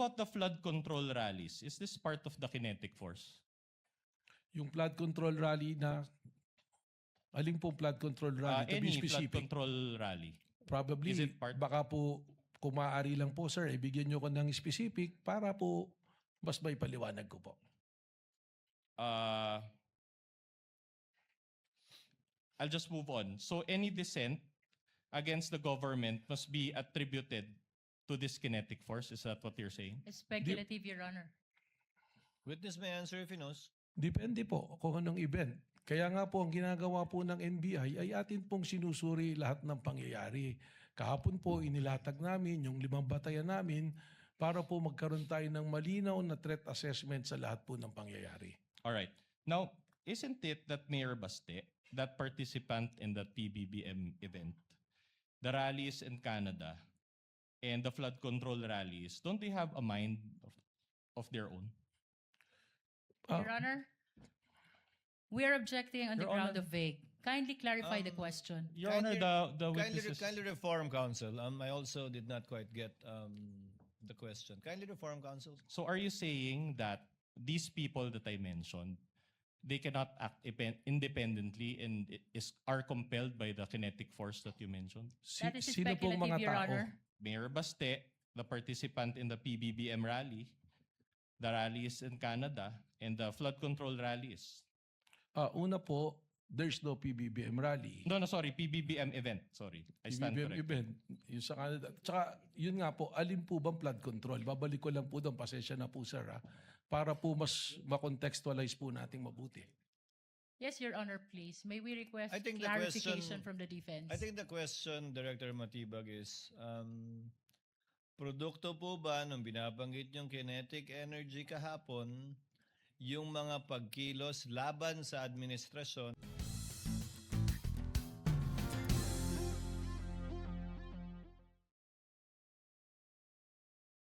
about the flood control rallies? Is this part of the kinetic force? Yung flood control rally na, aling pong flood control rally, to be Any flood specific? control rally? Probably, Is it part? baka po, kung maaari lang po sir, ibigyan nyo ko ng specific para po mas may paliwanag ko po. I'll just move on. So any dissent against the government must be attributed to this kinetic force. Is that what you're saying? Speculative, Your Honor. Witness may answer if he knows. Depende po kung anong event. Kaya nga po ang ginagawa po ng NBI ay atin pong sinusuri lahat ng pangyayari. Kahapon po inilatag namin yung 5 batayan namin para po magkaroon tayo ng malinaw na threat assessment sa lahat po ng pangyayari. All right. Now, isn't it that Mayor Baste, that participant in the PBBM event, the rallies in Canada, and the flood control rallies, don't they have a mind of their own? Your Honor, we are objecting on the Your ground Honor. of vague. Kindly clarify the question. Your Honor, the Kindly, witnesses... kindly reform, counsel. I also did not quite get the question. Kindly reform, counsel. So are you saying that these people that I mentioned, they cannot act independently and are compelled by the kinetic force that you mentioned? That is Sino pong mga speculative, Your tao? Honor. Mayor Baste, the participant in the PBBM rally, the rallies in Canada, and the flood control rallies. Una po, there's no PBBM rally. No, sorry, PBBM event. Sorry, I stand PBBM corrected. event, yung sa Canada. Tsaka, yun nga po, alin po bang flood control? Babalik ko lang po doon, pasensya na po sir para po mas makontextualize po nating mabuti. Yes, Your Honor, please. May we request I think the clarification question- from the defense? I think the question, Director Matibag, is produkto po ba nung binabanggit yung kinetic energy kahapon yung mga pagkilos laban sa administrasyon